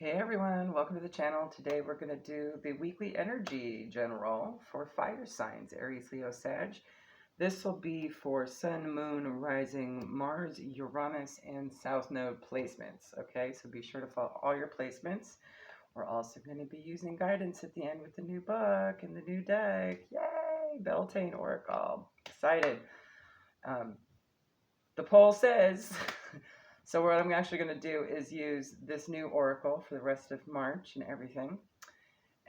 Hey everyone, welcome to the channel. Today we're going to do the weekly energy general for fire signs, Aries, Leo, Sag. This will be for Sun, Moon, Rising, Mars, Uranus, and South Node placements. Okay, so be sure to follow all your placements. We're also going to be using guidance at the end with the new book and the new deck. Yay! Beltane Oracle. Excited. The poll says... So what I'm actually going to do is use this new oracle for the rest of March and everything.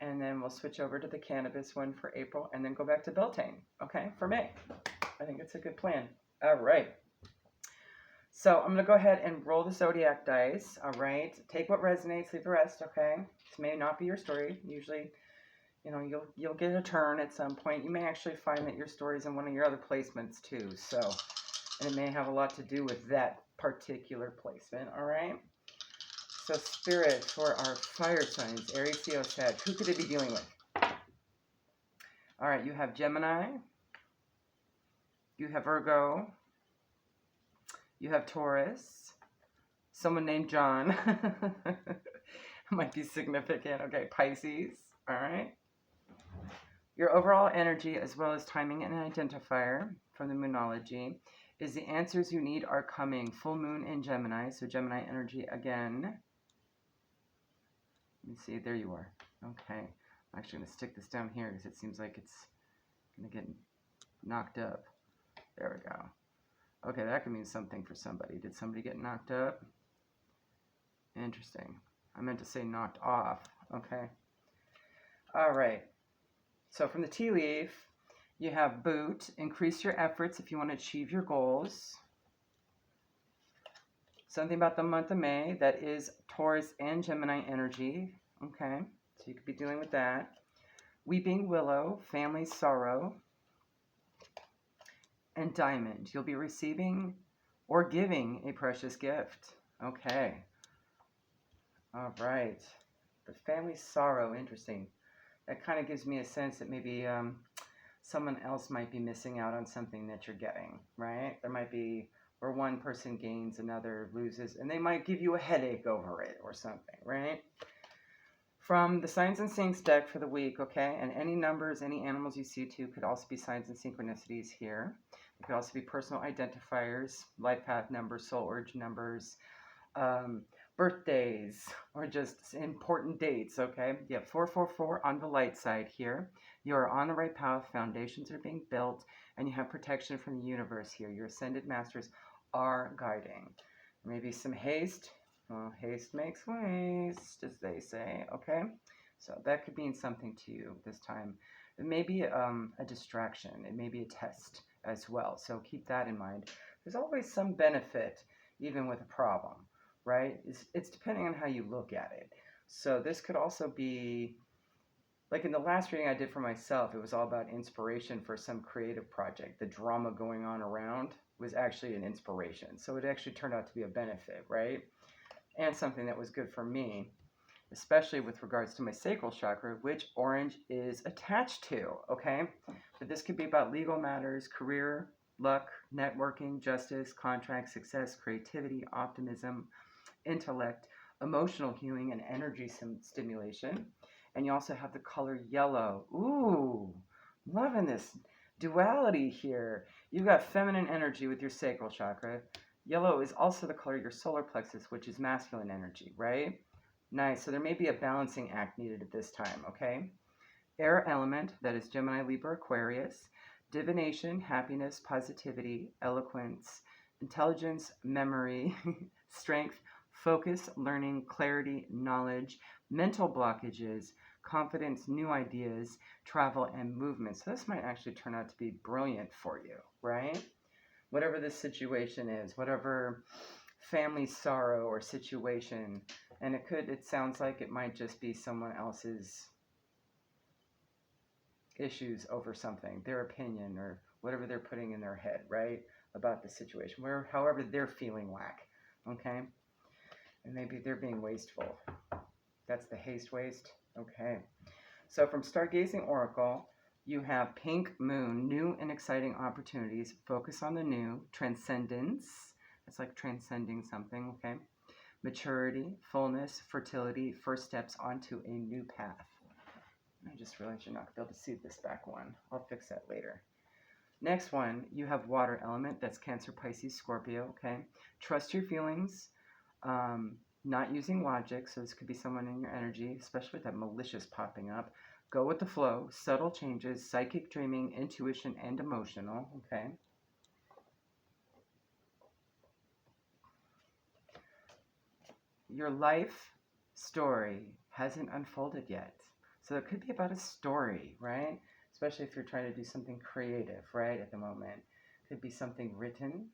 And then we'll switch over to the cannabis one for April and then go back to Beltane, okay, for May. I think it's a good plan. All right. So I'm going to go ahead and roll the zodiac dice, all right? Take what resonates, leave the rest, okay? This may not be your story. Usually, you know, you'll get a turn at some point. You may actually find that your story's in one of your other placements too, so... And it may have a lot to do with that particular placement, all right? So spirit for our fire signs, Aries, Leo, Sag. Who could it be dealing with? All right, you have Gemini. You have Virgo. You have Taurus. Someone named John. Might be significant. Okay, Pisces, all right? Your overall energy, as well as timing and identifier from the Moonology, is the answers you need are coming. Full moon in Gemini, so Gemini energy again. Let me see, there you are. Okay, I'm actually going to stick this down here because it seems like it's going to get knocked up. There we go. Okay, that could mean something for somebody. Did somebody get knocked up? Interesting. I meant to say knocked off. Okay. All right. So from the tea leaf, you have boot, increase your efforts if you want to achieve your goals. Something about the month of May, that is Taurus and Gemini energy. Okay, so you could be dealing with that. Weeping willow, family sorrow. And diamond, you'll be receiving or giving a precious gift. Okay. All right. The family sorrow, interesting. That kind of gives me a sense that maybe... someone else might be missing out on something that you're getting, right? There might be where one person gains, another loses, and they might give you a headache over it or something, right? From the Signs and Syncs deck for the week, okay? And any numbers, any animals you see too could also be signs and synchronicities here. It could also be personal identifiers, life path numbers, soul urge numbers, birthdays, or just important dates, okay? You have 444 on the light side here. You are on the right path, foundations are being built, and you have protection from the universe here. Your ascended masters are guiding. Maybe some haste. Well, haste makes waste, as they say, okay? So that could mean something to you this time. It may be a distraction. It may be a test as well. So keep that in mind. There's always some benefit, even with a problem, right? It's depending on how you look at it. So this could also be... Like in the last reading I did for myself, it was all about inspiration for some creative project. The drama going on around was actually an inspiration. So it actually turned out to be a benefit, right? And something that was good for me, especially with regards to my sacral chakra, which orange is attached to, okay? But this could be about legal matters, career, luck, networking, justice, contract, success, creativity, optimism, intellect, emotional healing, and energy stimulation. And you also have the color yellow. Ooh, loving this duality here. You've got feminine energy with your sacral chakra. Yellow is also the color of your solar plexus, which is masculine energy, right? Nice. So there may be a balancing act needed at this time, okay? Air element, that is Gemini, Libra, Aquarius. Divination, happiness, positivity, eloquence, intelligence, memory, strength, focus, learning, clarity, knowledge, mental blockages, confidence, new ideas, travel, and movement. So this might actually turn out to be brilliant for you, right? Whatever this situation is, whatever family sorrow or situation, and it sounds like it might just be someone else's issues over something, their opinion or whatever they're putting in their head, right, about the situation, however they're feeling whack, okay? And maybe they're being wasteful. That's the haste waste. Okay. So from Stargazing Oracle, you have Pink Moon, new and exciting opportunities. Focus on the new. Transcendence. It's like transcending something, okay? maturity, fullness, fertility, first steps onto a new path. I just realized you're not going to be able to see this back one. I'll fix that later. Next one, you have water element. That's Cancer, Pisces, Scorpio, okay? Trust your feelings, not using logic. So this could be someone in your energy, especially with that malicious popping up. Go with the flow, subtle changes, psychic dreaming, intuition, and emotional, okay? Your life story hasn't unfolded yet. So it could be about a story, right? Especially if you're trying to do something creative, right, at the moment. It could be something written.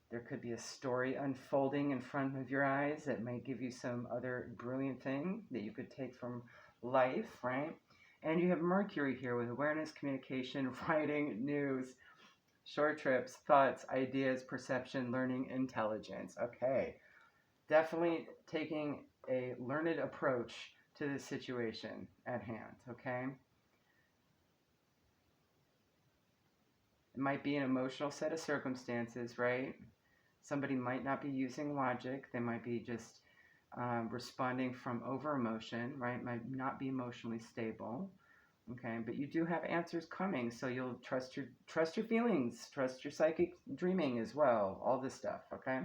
There could be a story unfolding in front of your eyes that may give you some other brilliant thing that you could take from life, right? And you have Mercury here with awareness, communication, writing, news, short trips, thoughts, ideas, perception, learning, intelligence. Okay. Definitely taking a learned approach to the situation at hand, okay? It might be an emotional set of circumstances, right? Somebody might not be using logic. They might be just responding from over emotion, right? Might not be emotionally stable, okay? But you do have answers coming, so you'll trust your feelings, trust your psychic dreaming as well, all this stuff, okay?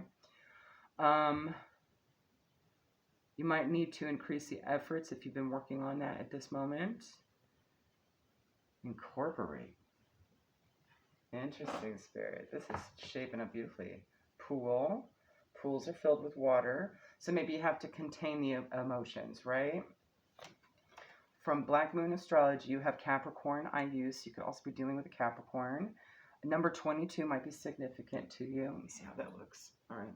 You might need to increase the efforts if you've been working on that at this moment. Incorporate. Interesting, Spirit. This is shaping up beautifully. Pool. Pools are filled with water. So maybe you have to contain the emotions, right? From Black Moon Astrology, you have Capricorn, I use. You could also be dealing with a Capricorn. Number 22 might be significant to you. Let me see how that looks. All right.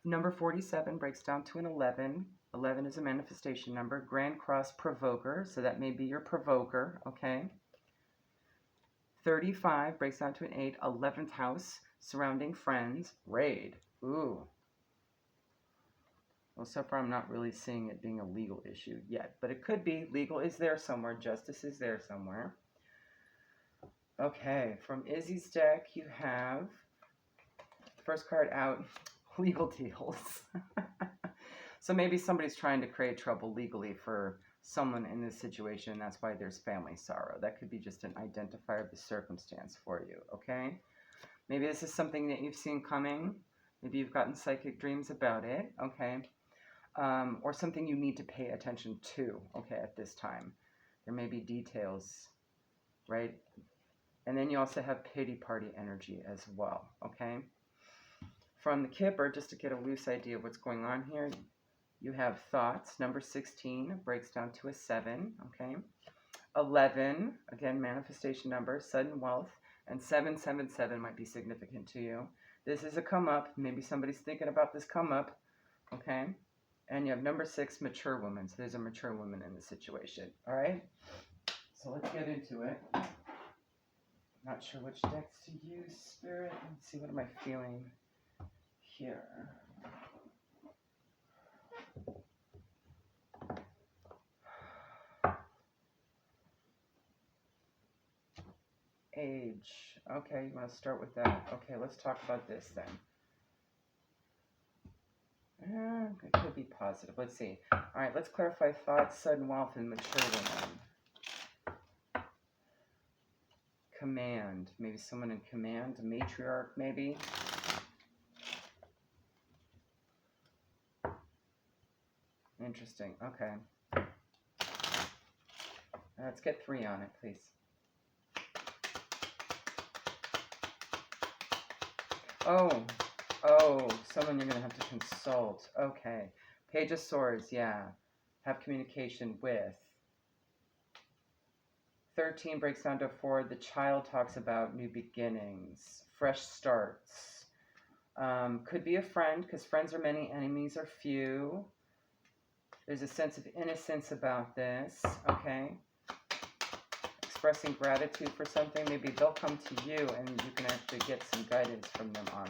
Number 47 breaks down to an 11. 11 is a manifestation number. Grand Cross Provoker, so that may be your provoker, okay? 35 breaks down to an 8. 11th house, surrounding friends. Raid. Ooh. Well, so far I'm not really seeing it being a legal issue yet, but it could be. Legal is there somewhere. Justice is there somewhere. Okay, from Izzy's deck, you have, first card out, legal deals. So maybe somebody's trying to create trouble legally for someone in this situation. That's why there's family sorrow. That could be just an identifier of the circumstance for you, okay? Maybe this is something that you've seen coming. Maybe you've gotten psychic dreams about it, okay? Or something you need to pay attention to, okay, at this time. There may be details, right? And then you also have pity party energy as well, okay? From the Kipper, just to get a loose idea of what's going on here, you have thoughts. Number 16 breaks down to a 7, okay? 11, again, manifestation number, sudden wealth, and 777 might be significant to you. This is a come up. Maybe somebody's thinking about this come up, okay? And you have number 6, mature woman. So there's a mature woman in the situation, all right? So let's get into it. Not sure which decks to use, Spirit. Let's see, what am I feeling here? Age. Okay, you want to start with that. Okay, let's talk about this then. It could be positive. Let's see. All right, let's clarify thoughts, sudden wealth, and mature women. Command. Maybe someone in command. A matriarch, maybe. Interesting. Okay. Let's get 3 on it, please. Oh, someone you're going to have to consult. Okay. Page of Swords, yeah. Have communication with. 13 breaks down to 4. The child talks about new beginnings, fresh starts. Could be a friend, because friends are many, enemies are few. There's a sense of innocence about this, okay? Expressing gratitude for something. Maybe they'll come to you and you can actually get some guidance from them on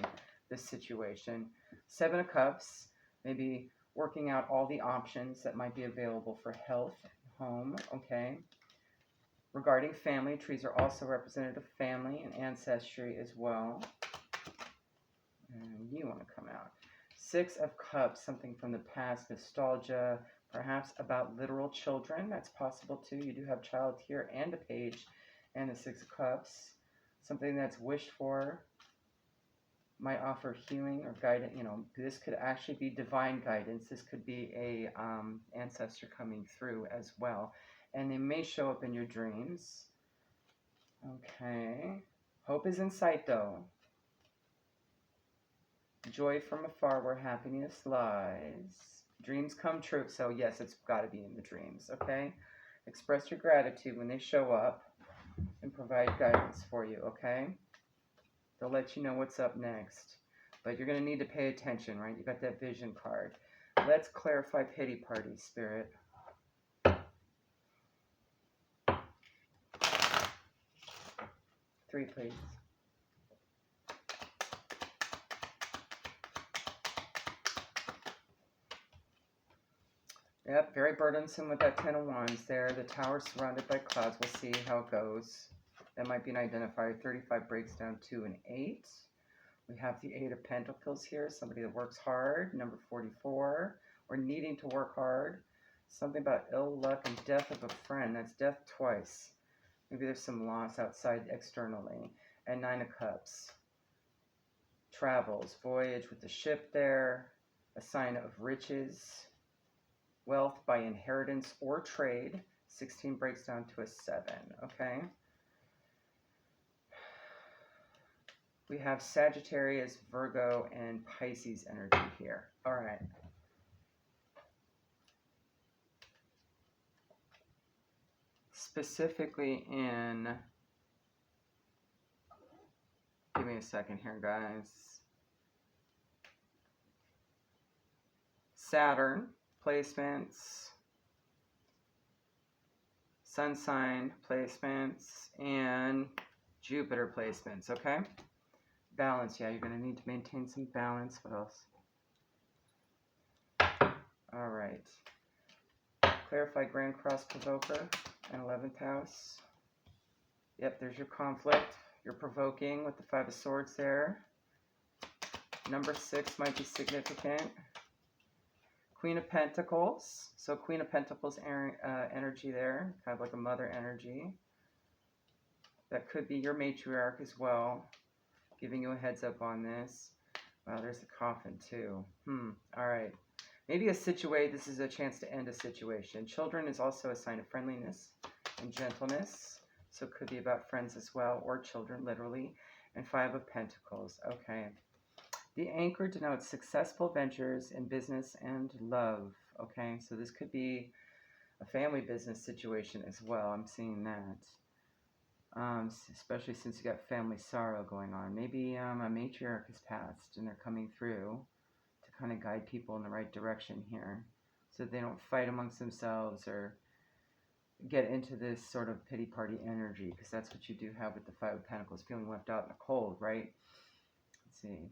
this situation. 7 of Cups. Maybe working out all the options that might be available for health, home, okay? Regarding family, trees are also representative of family and ancestry as well. And you want to come out. Six of Cups, something from the past, nostalgia, perhaps about literal children. That's possible too. You do have child here and a page and the Six of Cups. Something that's wished for might offer healing or guidance. You know, this could actually be divine guidance. This could be a ancestor coming through as well. And they may show up in your dreams. Okay. Hope is in sight though. Joy from afar where happiness lies. Dreams come true. So yes, it's got to be in the dreams, okay? Express your gratitude when they show up and provide guidance for you, okay? They'll let you know what's up next. But you're going to need to pay attention, right? You got that vision card. Let's clarify pity party, Spirit. 3, please. Yep, very burdensome with that 10 of Wands there. The tower surrounded by clouds. We'll see how it goes. That might be an identifier. 35 breaks down to an 8. We have the 8 of Pentacles here. Somebody that works hard. Number 44. Or needing to work hard. Something about ill luck and death of a friend. That's death twice. Maybe there's some loss outside externally. And 9 of Cups. Travels. Voyage with the ship there. A sign of riches. Wealth by inheritance or trade. 16 breaks down to a 7. Okay. We have Sagittarius, Virgo, and Pisces energy here. All right. Specifically in, give me a second here, guys. Saturn placements, Sun sign placements, and Jupiter placements, okay? Balance, yeah, you're going to need to maintain some balance. What else? All right. Clarify Grand Cross Provoker and 11th house. Yep, there's your conflict. You're provoking with the 5 of Swords there. Number 6 might be significant. Queen of Pentacles. So Queen of Pentacles energy there. Kind of like a mother energy. That could be your matriarch as well. Giving you a heads up on this. Wow, there's the coffin too. All right. Maybe a situation. This is a chance to end a situation. Children is also a sign of friendliness and gentleness. So it could be about friends as well, or children, literally. And 5 of Pentacles. Okay. The anchor denotes successful ventures in business and love. Okay, so this could be a family business situation as well. I'm seeing that. Especially since you got family sorrow going on. Maybe a matriarch has passed and they're coming through to kind of guide people in the right direction here, so they don't fight amongst themselves or get into this sort of pity party energy, because that's what you do have with the 5 of Pentacles, feeling left out in the cold, right? Let's see.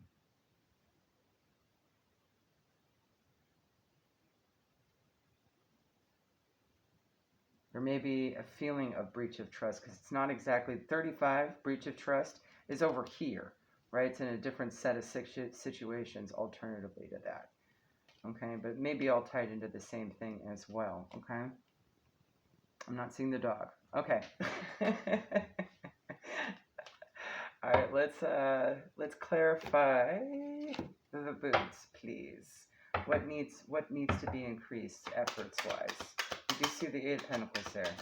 There may be a feeling of breach of trust, because it's not exactly 35. Breach of trust is over here, right? It's in a different set of situations alternatively to that. Okay, but maybe all tied into the same thing as well. Okay, I'm not seeing the dog. Okay. All right, let's clarify the boots, please. What needs to be increased efforts wise? You do see the 8 of Pentacles there.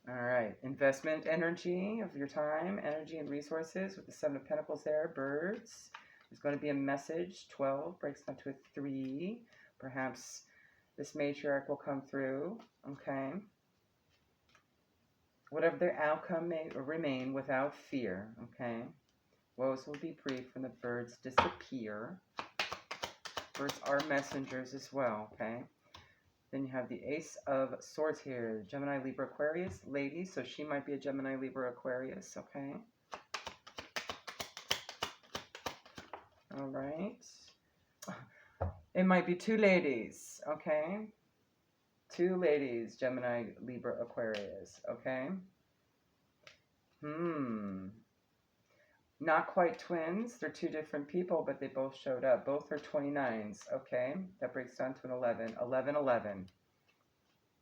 All right, investment energy of your time, energy and resources with the 7 of Pentacles there. Birds. There's going to be a message. 12 breaks down to a 3. Perhaps this matriarch will come through. Okay. Whatever their outcome may remain without fear. Okay. Woes will be brief when the birds disappear. Birds are messengers as well. Okay. Then you have the Ace of Swords here. Gemini, Libra, Aquarius. Lady, so she might be a Gemini, Libra, Aquarius. Okay. All right. It might be 2 ladies. Okay. 2 ladies. Gemini, Libra, Aquarius. Okay. Not quite twins. They're two different people, but they both showed up. Both are 29s. Okay, that breaks down to an 11. 11, 11.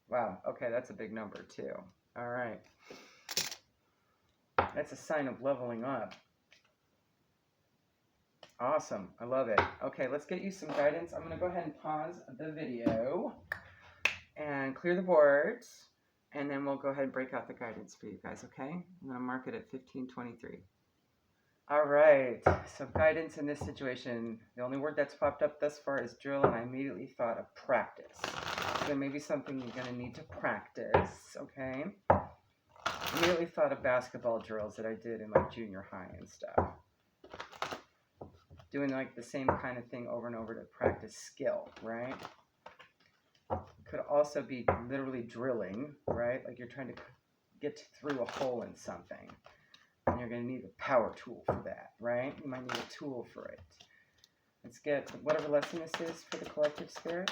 Wow. Okay, that's a big number too. All right. That's a sign of leveling up. Awesome. I love it. Okay, let's get you some guidance. I'm going to go ahead and pause the video and clear the boards, and then we'll go ahead and break out the guidance for you guys, okay? I'm going to mark it at 1523. All right, so guidance in this situation. The only word that's popped up thus far is drill, and I immediately thought of practice. So maybe something you're going to need to practice, okay? I immediately thought of basketball drills that I did in like junior high and stuff. Doing like the same kind of thing over and over to practice skill, right? Could also be literally drilling, right? Like you're trying to get through a hole in something. And you're going to need a power tool for that, right? You might need a tool for it. Let's get whatever lesson this is for the collective spirit.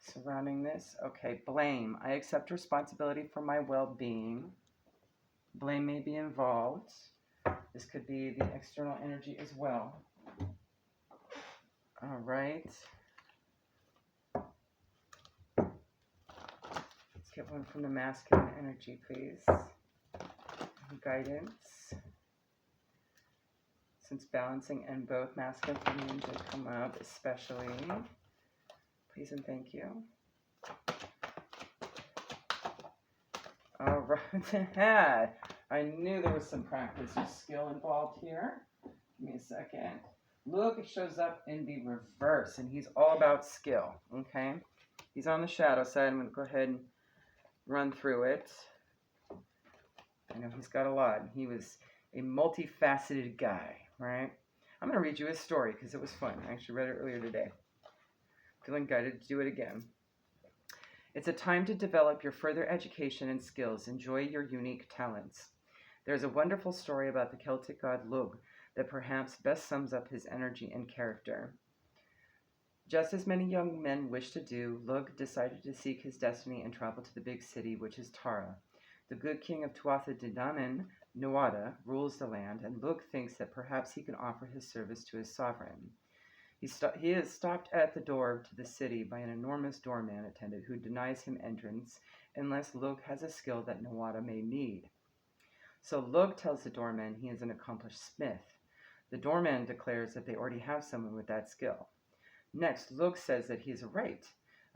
Surrounding this, okay, blame. I accept responsibility for my well-being. Blame may be involved. This could be the external energy as well. All right. Get one from the masculine energy, please. Guidance. Since balancing and both masculine and feminine did come up, especially. Please and thank you. All right. I knew there was some practice or skill involved here. Give me a second. Lugh shows up in the reverse, and he's all about skill, okay? He's on the shadow side. I'm going to go ahead and run through it. I know he's got a lot. He was a multifaceted guy, right? I'm going to read you his story because it was fun. I actually read it earlier today. Feeling guided to do it again. It's a time to develop your further education and skills. Enjoy your unique talents. There's a wonderful story about the Celtic god Lugh that perhaps best sums up his energy and character. Just as many young men wish to do, Lugh decided to seek his destiny and travel to the big city, which is Tara. The good king of Tuatha De Danann, Nuada, rules the land, and Lugh thinks that perhaps he can offer his service to his sovereign. He is stopped at the door to the city by an enormous doorman attendant who denies him entrance unless Lugh has a skill that Nuada may need. So Lugh tells the doorman he is an accomplished smith. The doorman declares that they already have someone with that skill. Next, Lugh says that he is right.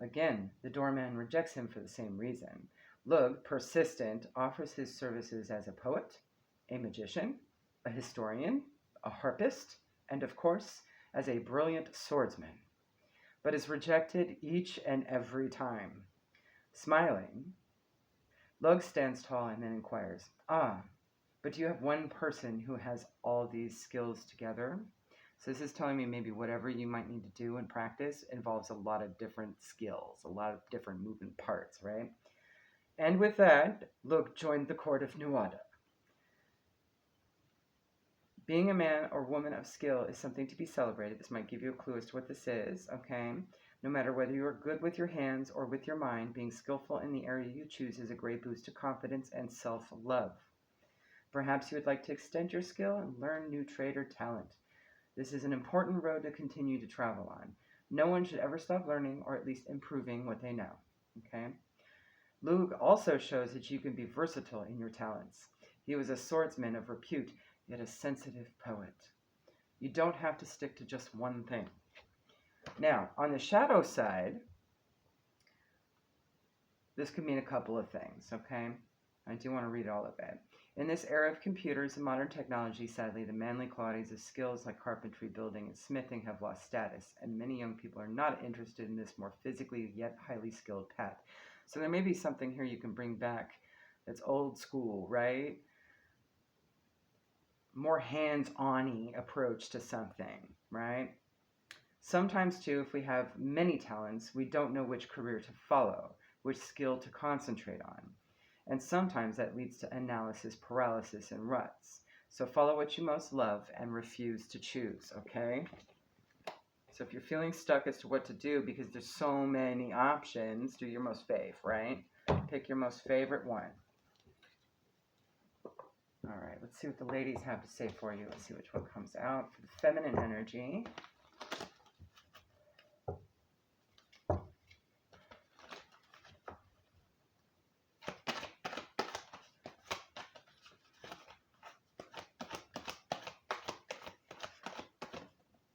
Again, the doorman rejects him for the same reason. Lugh, persistent, offers his services as a poet, a magician, a historian, a harpist, and of course, as a brilliant swordsman, but is rejected each and every time. Smiling, Lugh stands tall and then inquires, but do you have one person who has all these skills together? So this is telling me maybe whatever you might need to do in practice involves a lot of different skills, a lot of different moving parts, right? And with that, Lugh joined the court of Nuada. Being a man or woman of skill is something to be celebrated. This might give you a clue as to what this is, okay? No matter whether you are good with your hands or with your mind, being skillful in the area you choose is a great boost to confidence and self-love. Perhaps you would like to extend your skill and learn new trade or talent. This is an important road to continue to travel on. No one should ever stop learning or at least improving what they know, okay? Lugh also shows that you can be versatile in your talents. He was a swordsman of repute, yet a sensitive poet. You don't have to stick to just one thing. Now, on the shadow side, this could mean a couple of things, okay? I do want to read all of it. In this era of computers and modern technology, sadly, the manly qualities of skills like carpentry, building, and smithing have lost status, and many young people are not interested in this more physically yet highly skilled path. So there may be something here you can bring back that's old school, right? More hands-on-y approach to something, right? Sometimes, too, if we have many talents, we don't know which career to follow, which skill to concentrate on. And sometimes that leads to analysis paralysis and ruts. So follow what you most love and refuse to choose, okay? So if you're feeling stuck as to what to do because there's so many options, do your most fave, right? Pick your most favorite one. All right, let's see what the ladies have to say for you. Let's see which one comes out for the feminine energy.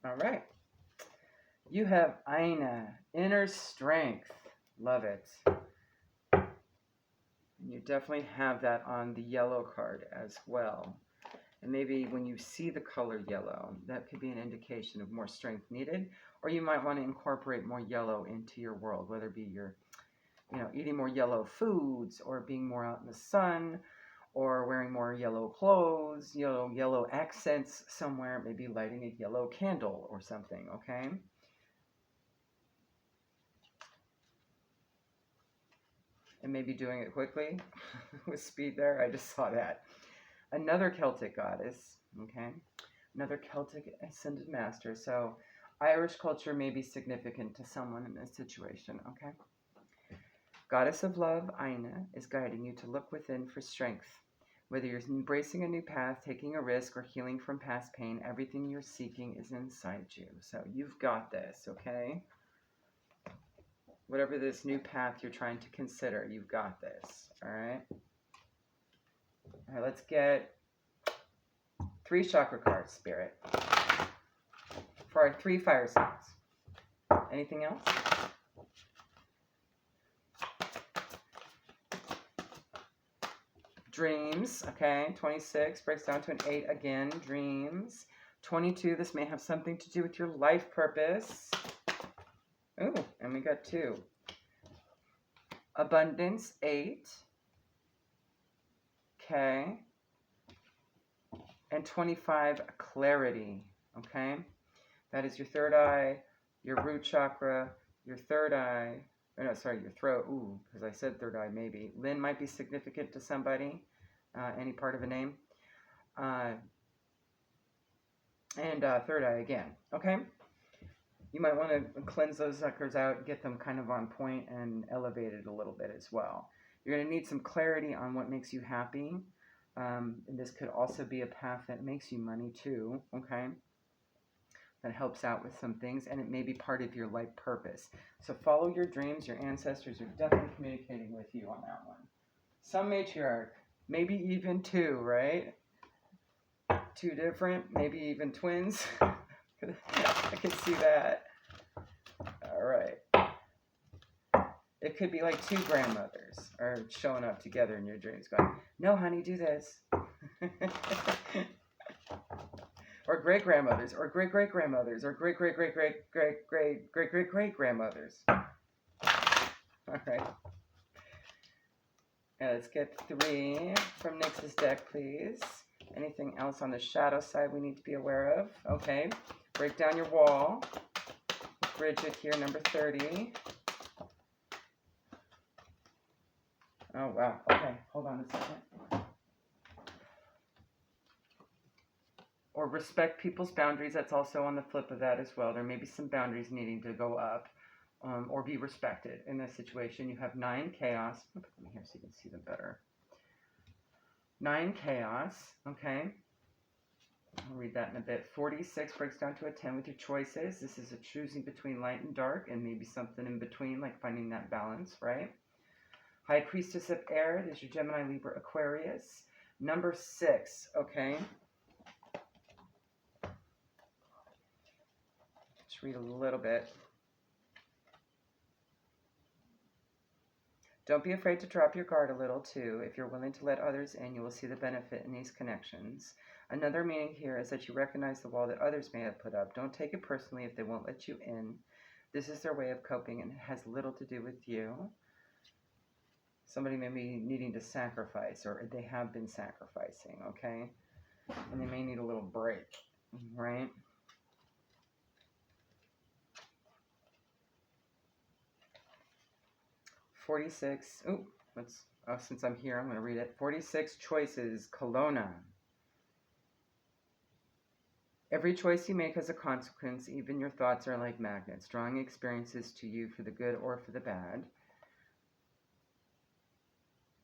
All right. You have Aina, inner strength. Love it. You definitely have that on the yellow card as well. And maybe when you see the color yellow, that could be an indication of more strength needed. Or you might want to incorporate more yellow into your world, whether it be your, eating more yellow foods, or being more out in the sun, or wearing more yellow clothes, yellow accents somewhere, maybe lighting a yellow candle or something, okay? And maybe doing it quickly with speed there. I just saw that. Another Celtic goddess, okay? Another Celtic ascended master. So Irish culture may be significant to someone in this situation, okay? Goddess of love, Aina, is guiding you to look within for strength. Whether you're embracing a new path, taking a risk, or healing from past pain, everything you're seeking is inside you. So you've got this, okay? Whatever this new path you're trying to consider, you've got this, all right? All right, let's get 3 chakra cards, Spirit, for our 3 fire signs. Anything else? Dreams, okay, 26 breaks down to an 8 again, dreams. 22, this may have something to do with your life purpose. Ooh, and we got 2. Abundance, 8. Okay. And 25, clarity, okay? That is your third eye, your root chakra, your third eye, your throat, ooh, because I said third eye maybe. Lynn might be significant to somebody, any part of a name. And third eye again, okay? You might want to cleanse those suckers out, get them kind of on point and elevated a little bit as well. You're going to need some clarity on what makes you happy. And this could also be a path that makes you money too, okay? That helps out with some things, and it may be part of your life purpose. So follow your dreams. Your ancestors are definitely communicating with you on that one. Some matriarch, maybe even 2, right? 2 different, maybe even twins. I can see that. All right. It could be like 2 grandmothers are showing up together in your dreams going, no, honey, do this. Or great-grandmothers, or great-great-grandmothers, or great-great-great-great-great-great-great-great-grandmothers. All right. Now let's get 3 from Nyx's deck, please. Anything else on the shadow side we need to be aware of? Okay. Break down your wall. Bridget here, number 30. Oh, wow. Okay, hold on a second. Or respect people's boundaries. That's also on the flip of that as well. There may be some boundaries needing to go up or be respected in this situation. You have 9 chaos. I'll put them here so you can see them better. 9 chaos. Okay. I'll read that in a bit. 46 breaks down to a 10 with your choices. This is a choosing between light and dark, and maybe something in between, like finding that balance, right? High Priestess of Air. There's your Gemini, Libra, Aquarius. Number 6. Okay. Let's read a little bit. Don't be afraid to drop your guard a little, too. If you're willing to let others in, you will see the benefit in these connections. Another meaning here is that you recognize the wall that others may have put up. Don't take it personally if they won't let you in. This is their way of coping, and it has little to do with you. Somebody may be needing to sacrifice, or they have been sacrificing, okay? And they may need a little break, right? $46. Oh, since I'm here, I'm going to read it. 46 choices, Kelowna. Every choice you make has a consequence. Even your thoughts are like magnets, drawing experiences to you for the good or for the bad.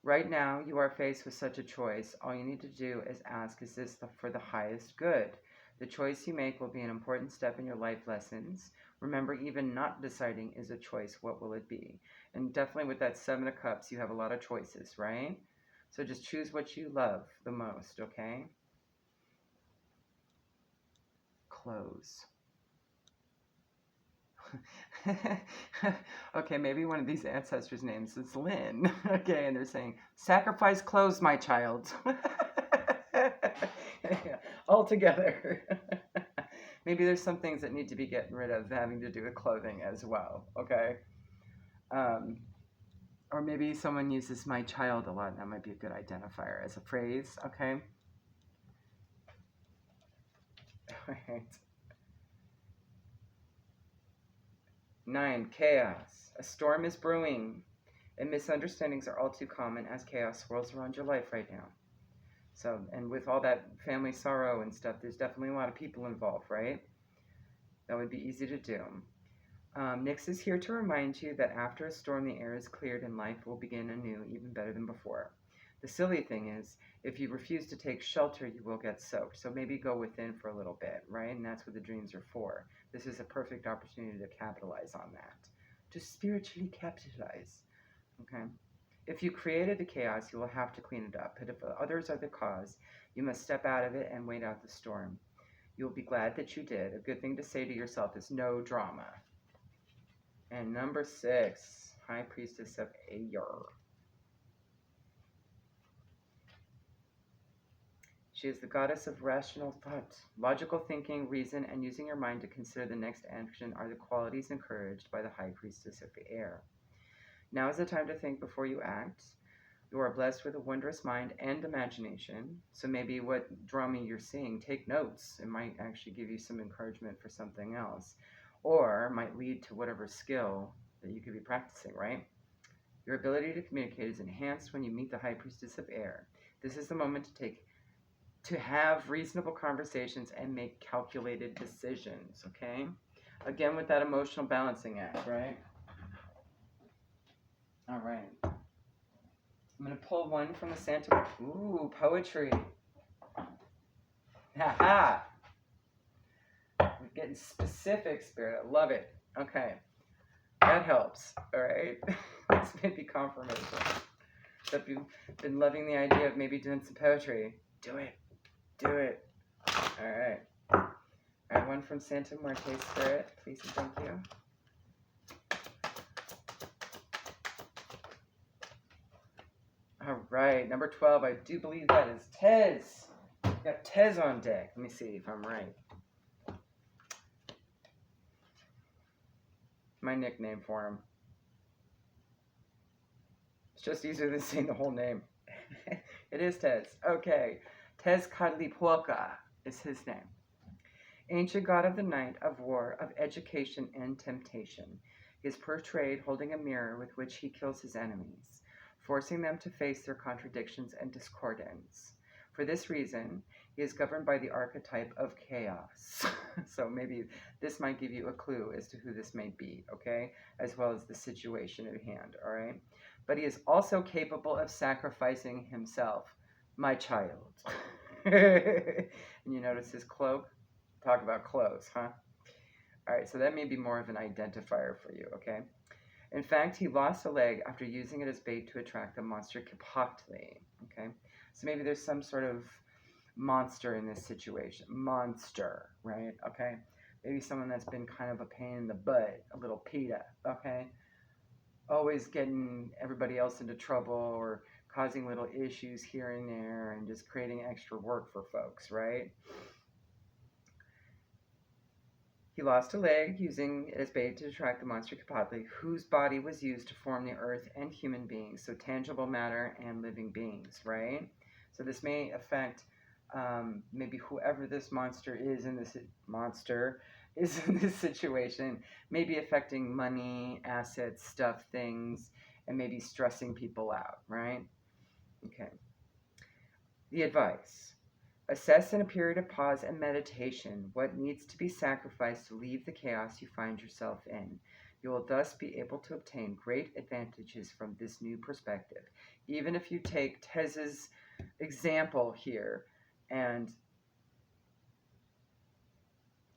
Right now, you are faced with such a choice. All you need to do is ask, is this for the highest good? The choice you make will be an important step in your life lessons. Remember, even not deciding is a choice. What will it be? And definitely with that Seven of Cups, you have a lot of choices, right? So just choose what you love the most, okay? Close. Okay, maybe one of these ancestors' names is Lynn. Okay, and they're saying, sacrifice clothes, my child. Yeah, all together. Maybe there's some things that need to be getting rid of having to do with clothing as well, okay? Um, or maybe someone uses my child a lot. That might be a good identifier as a phrase, okay? All right. 9, chaos. A storm is brewing, and misunderstandings are all too common as chaos swirls around your life right now. So, and with all that family sorrow and stuff, there's definitely a lot of people involved, right? That would be easy to do. Nyx is here to remind you that after a storm, the air is cleared and life will begin anew, even better than before. The silly thing is, if you refuse to take shelter, you will get soaked. So maybe go within for a little bit, right? And that's what the dreams are for. This is a perfect opportunity to capitalize on that, to spiritually capitalize. Okay? If you created the chaos, you will have to clean it up. But if others are the cause, you must step out of it and wait out the storm. You'll be glad that you did. A good thing to say to yourself is no drama. And number 6, High Priestess of Ayer. She is the goddess of rational thought. Logical thinking, reason, and using your mind to consider the next action are the qualities encouraged by the High Priestess of the Air. Now is the time to think before you act. You are blessed with a wondrous mind and imagination. So maybe what drama you're seeing, take notes. It might actually give you some encouragement for something else. Or might lead to whatever skill that you could be practicing, right? Your ability to communicate is enhanced when you meet the High Priestess of Air. This is the moment to have reasonable conversations and make calculated decisions, okay? Again, with that emotional balancing act, right? All right. I'm going to pull one from the Santa. Ooh, poetry. Ha-ha. We're getting specific, Spirit. I love it. Okay. That helps, all right? This may be confirmation. So if you've been loving the idea of maybe doing some poetry, do it. Do it. All right. All right, one from Santa Muerte, Spirit. Please and thank you. All right, number 12. I do believe that is Tez. We got Tez on deck. Let me see if I'm right. My nickname for him. It's just easier than saying the whole name. It is Tez. Okay. Tezcatlipoca is his name. Ancient god of the night, of war, of education and temptation. He is portrayed holding a mirror with which he kills his enemies, forcing them to face their contradictions and discordance. For this reason, he is governed by the archetype of chaos. So maybe this might give you a clue as to who this may be, okay? As well as the situation at hand, all right? But he is also capable of sacrificing himself. My child. And you notice his cloak? Talk about clothes, huh? All right, so that may be more of an identifier for you, okay? In fact, he lost a leg after using it as bait to attract the monster Kipotli, okay? So maybe there's some sort of monster in this situation. Monster, right? Okay? Maybe someone that's been kind of a pain in the butt, a little PETA, okay? Always getting everybody else into trouble or causing little issues here and there and just creating extra work for folks, right? He lost a leg using it as bait to attract the monster Kipotli, whose body was used to form the earth and human beings, so tangible matter and living beings, right? So this may affect maybe whoever this monster is in this situation, maybe affecting money, assets, stuff, things, and maybe stressing people out, right? Okay. The advice. Assess in a period of pause and meditation what needs to be sacrificed to leave the chaos you find yourself in. You will thus be able to obtain great advantages from this new perspective. Even if you take Tez's example here and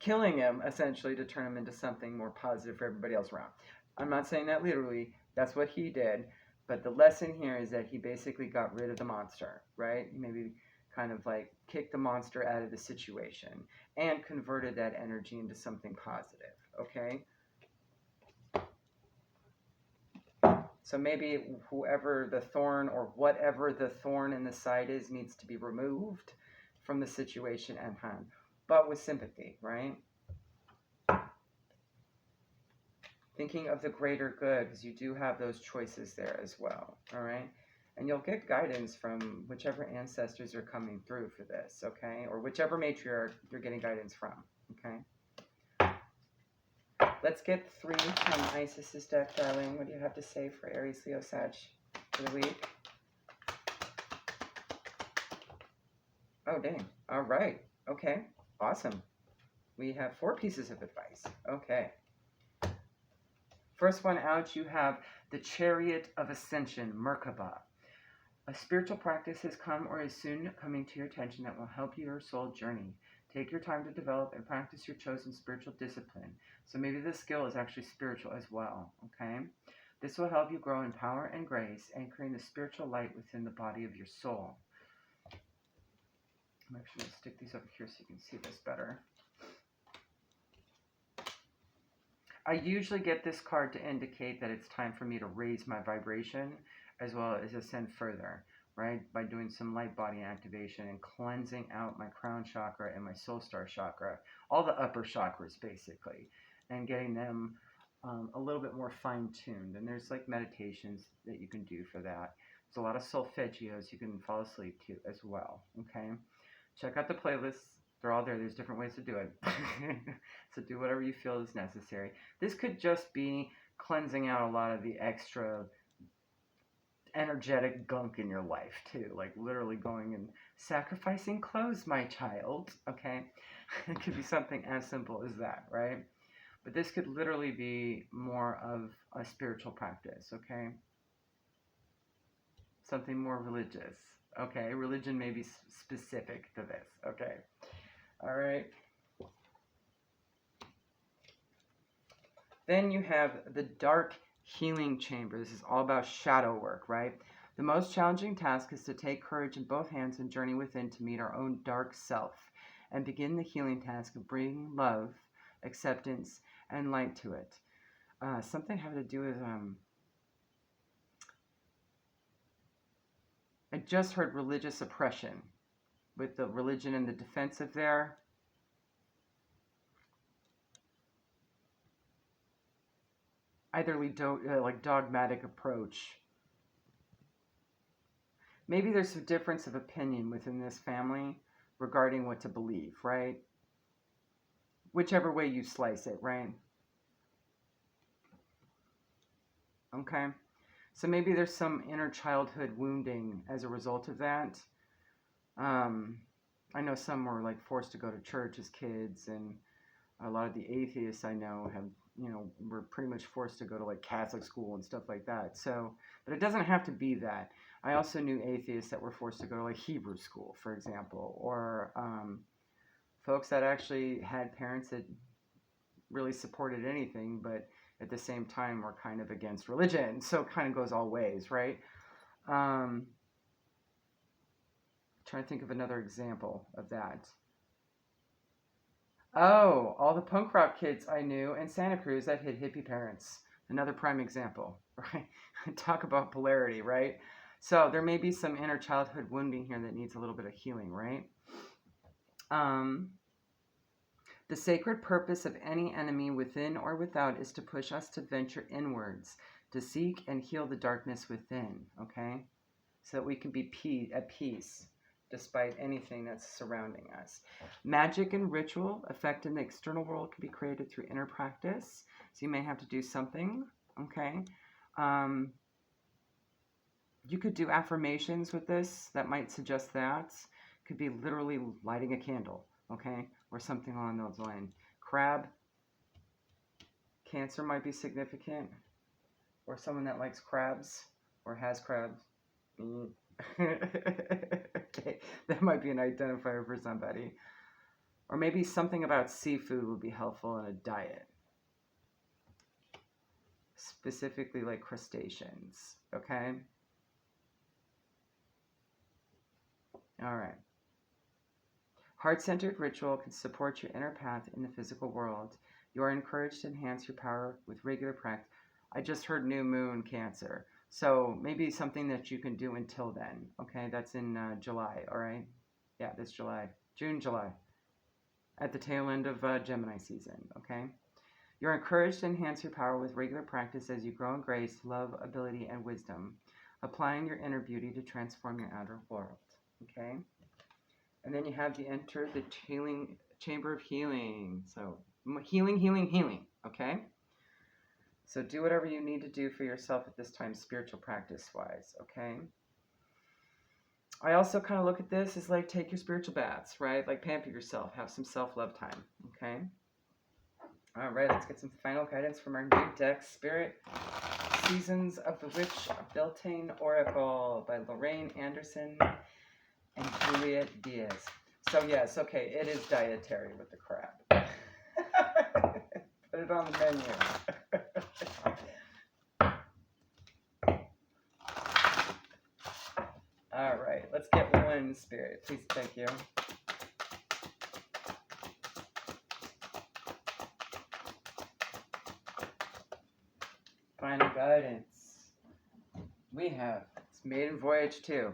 killing him essentially to turn him into something more positive for everybody else around. I'm not saying that literally, that's what he did, but the lesson here is that he basically got rid of the monster, right? Maybe kind of like kicked the monster out of the situation and converted that energy into something positive, okay? So maybe whoever the thorn or whatever the thorn in the side is needs to be removed from the situation at hand, but with sympathy, right? Thinking of the greater good, because you do have those choices there as well, all right? And you'll get guidance from whichever ancestors are coming through for this, okay? Or whichever matriarch you're getting guidance from, okay? Let's get 3 from Isis's deck, darling. What do you have to say for Aries, Leo, Sag for the week? Oh, dang. All right. Okay. Awesome. We have 4 pieces of advice. Okay. First one out, you have the Chariot of Ascension, Merkaba. A spiritual practice has come or is soon coming to your attention that will help your soul journey. Take your time to develop and practice your chosen spiritual discipline. So maybe this skill is actually spiritual as well, okay? This will help you grow in power and grace, anchoring the spiritual light within the body of your soul. I'm actually going to stick these over here so you can see this better. I usually get this card to indicate that it's time for me to raise my vibration as well as ascend further, right? By doing some light body activation and cleansing out my crown chakra and my soul star chakra, all the upper chakras basically, and getting them a little bit more fine-tuned. And there's like meditations that you can do for that. There's a lot of solfeggios you can fall asleep to as well, okay? Check out the playlists. They're all there. There's different ways to do it. So do whatever you feel is necessary. This could just be cleansing out a lot of the extra energetic gunk in your life too. Like literally going and sacrificing clothes, my child. Okay? It could be something as simple as that, right? But this could literally be more of a spiritual practice, okay? Something more religious. Okay? Religion may be specific to this, okay? All right. Then you have the Dark Healing Chamber. This is all about shadow work, right? The most challenging task is to take courage in both hands and journey within to meet our own dark self and begin the healing task of bringing love, acceptance, and light to it. Something having to do with, I just heard religious oppression with the religion and the defensive there. Either like dogmatic approach. Maybe there's a difference of opinion within this family regarding what to believe, right? Whichever way you slice it, right? Okay. So maybe there's some inner childhood wounding as a result of that. I know some were like forced to go to church as kids, and a lot of the atheists I know have, were pretty much forced to go to like Catholic school and stuff like that. So, but it doesn't have to be that. I also knew atheists that were forced to go to like Hebrew school, for example, or folks that actually had parents that really supported anything, but at the same time were kind of against religion. So it kind of goes all ways, right? Trying to think of another example of that. Oh, all the punk rock kids I knew in Santa Cruz that had hippie parents. Another prime example, right? Talk about polarity, right? So there may be some inner childhood wounding here that needs a little bit of healing, right? The sacred purpose of any enemy within or without is to push us to venture inwards, to seek and heal the darkness within, okay? So that we can be at peace despite anything that's surrounding us. Magic and ritual effect in the external world can be created through inner practice. So you may have to do something, okay? You could do affirmations with this that might suggest that. Could be literally lighting a candle, okay? Or something along those lines. Crab Cancer might be significant, or someone that likes crabs or has crabs. Mm. Okay, that might be an identifier for somebody. Or maybe something about seafood would be helpful in a diet, specifically like crustaceans. Okay? All right. Heart-centered ritual can support your inner path in the physical world. You are encouraged to enhance your power with regular practice. I just heard new moon Cancer. So maybe something that you can do until then. Okay, that's in July, all right? Yeah, this July. June, July. At the tail end of Gemini season, okay? You're encouraged to enhance your power with regular practice as you grow in grace, love, ability, and wisdom, applying your inner beauty to transform your outer world, okay? And then you have to enter the healing chamber of healing. So healing, healing, healing. Okay. So do whatever you need to do for yourself at this time, spiritual practice wise. Okay. I also kind of look at this as like take your spiritual baths, right? Like pamper yourself, have some self-love time. Okay. All right. Let's get some final guidance from our new deck, Spirit Seasons of the Witch Beltane Oracle by Lorraine Anderson and Juliet Diaz. So yes, okay, it is dietary with the crab. Put it on the menu. All right, let's get one spirit. Please, thank you. Final guidance. We have, it's Maiden Voyage 2.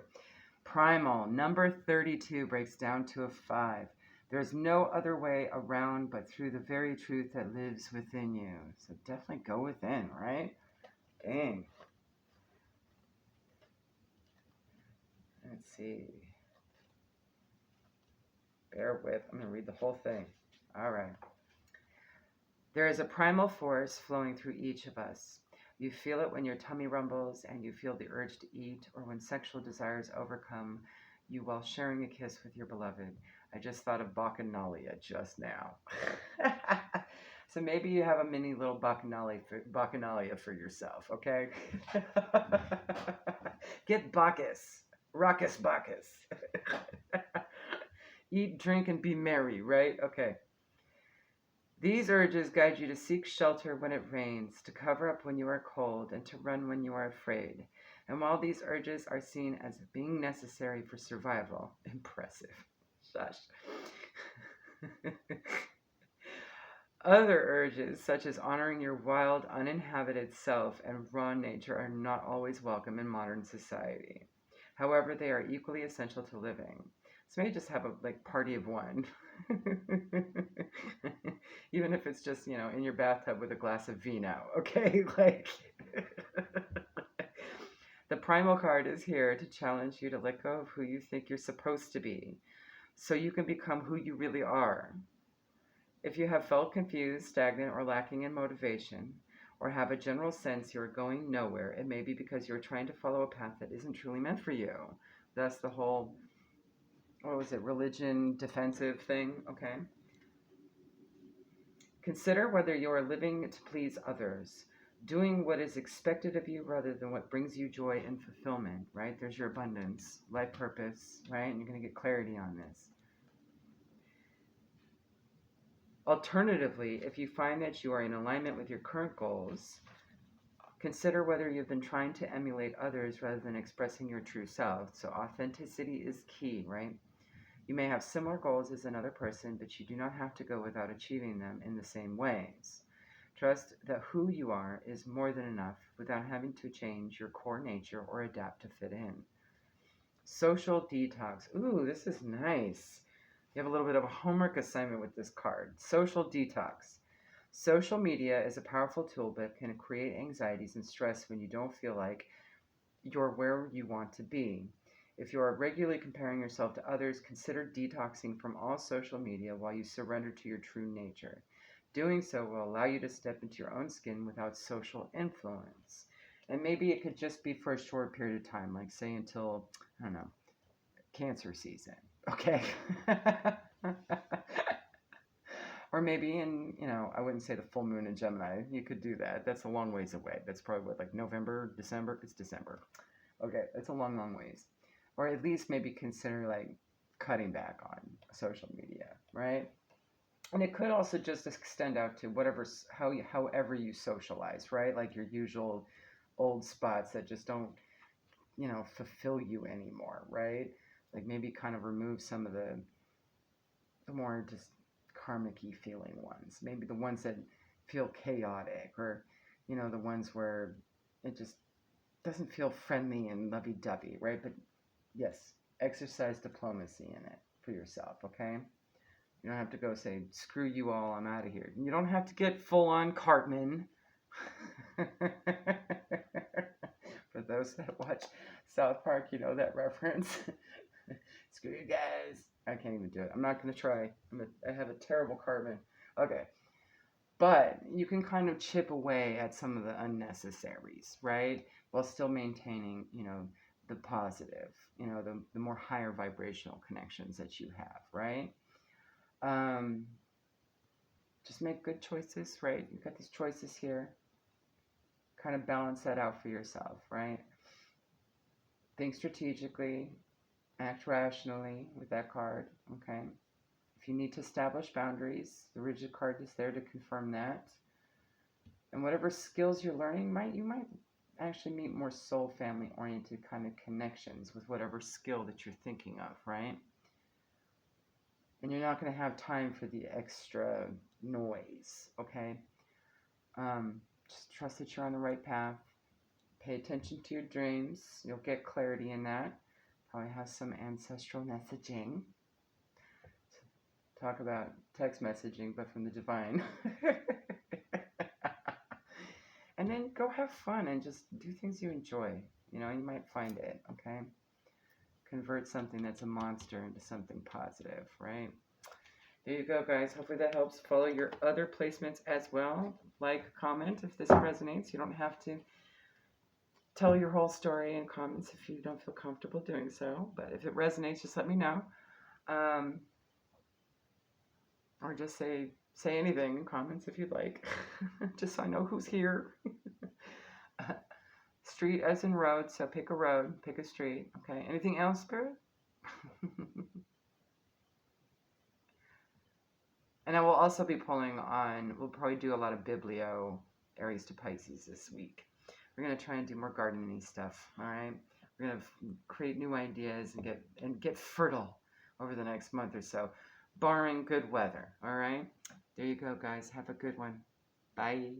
Primal, number 32, breaks down to a 5. There's no other way around but through the very truth that lives within you. So definitely go within, right? Dang. Let's see. Bear with. I'm going to read the whole thing. All right. There is a primal force flowing through each of us. You feel it when your tummy rumbles and you feel the urge to eat, or when sexual desires overcome you while sharing a kiss with your beloved. I just thought of Bacchanalia just now. So maybe you have a mini little Bacchanalia for yourself, okay? Get Bacchus. Ruckus Bacchus. Eat, drink, and be merry, right? Okay. These urges guide you to seek shelter when it rains, to cover up when you are cold, and to run when you are afraid. And while these urges are seen as being necessary for survival, impressive. Shush. Other urges, such as honoring your wild, uninhabited self and raw nature, are not always welcome in modern society. However, they are equally essential to living. So maybe just have a party of one. Even if it's just, in your bathtub with a glass of vino, okay? The primal card is here to challenge you to let go of who you think you're supposed to be, so you can become who you really are. If you have felt confused, stagnant, or lacking in motivation, or have a general sense you're going nowhere, it may be because you're trying to follow a path that isn't truly meant for you. That's the whole, religion defensive thing, okay? Consider whether you are living to please others, doing what is expected of you rather than what brings you joy and fulfillment, right? There's your abundance, life purpose, right? And you're going to get clarity on this. Alternatively, if you find that you are in alignment with your current goals, consider whether you've been trying to emulate others rather than expressing your true self. So authenticity is key, right? You may have similar goals as another person, but you do not have to go without achieving them in the same ways. Trust that who you are is more than enough without having to change your core nature or adapt to fit in. Social detox. Ooh, this is nice. You have a little bit of a homework assignment with this card. Social detox. Social media is a powerful tool but can create anxieties and stress when you don't feel like you're where you want to be. If you are regularly comparing yourself to others, consider detoxing from all social media while you surrender to your true nature. Doing so will allow you to step into your own skin without social influence. And maybe it could just be for a short period of time, like say until, I don't know, Cancer season. Okay. Or maybe in, I wouldn't say the full moon in Gemini. You could do that. That's a long ways away. That's probably what, like November, December? It's December. Okay, it's a long, long ways. Or at least maybe consider like cutting back on social media, right? And it could also just extend out to however you socialize, right? Like your usual old spots that just don't, fulfill you anymore, right? Like maybe kind of remove some of the more just karmic-y feeling ones. Maybe the ones that feel chaotic, or the ones where it just doesn't feel friendly and lovey-dovey, right? But yes, exercise diplomacy in it for yourself, okay? You don't have to go say, screw you all, I'm out of here. You don't have to get full on Cartman. For those that watch South Park, you know that reference. Screw you guys. I can't even do it. I'm not going to try. I have a terrible Cartman. Okay. But you can kind of chip away at some of the unnecessaries, right? While still maintaining, the positive, the more higher vibrational connections that you have, right? Just make good choices, right? You've got these choices here. Kind of balance that out for yourself, right? Think strategically, act rationally with that card, okay? If you need to establish boundaries, the rigid card is there to confirm that. And whatever skills you're learning, you might actually meet more soul family oriented kind of connections with whatever skill that you're thinking of, right? And you're not going to have time for the extra noise, okay? Just trust that you're on the right path. Pay attention to your dreams. You'll get clarity in that. Probably have some ancestral messaging. Talk about text messaging, but from the divine. And then go have fun and just do things you enjoy. You might find it, okay? Convert something that's a monster into something positive, right? There you go, guys. Hopefully that helps. Follow your other placements as well. Like, comment if this resonates. You don't have to tell your whole story in comments if you don't feel comfortable doing so. But if it resonates, just let me know. Or just say anything in comments if you'd like. Just so I know who's here. Street as in road, so pick a road, pick a street. Okay, anything else, Spirit? And I will also be pulling on, we'll probably do a lot of Biblio Aries to Pisces this week. We're going to try and do more gardening stuff, all right? We're going to create new ideas and get fertile over the next month or so, barring good weather, all right? There you go, guys. Have a good one. Bye.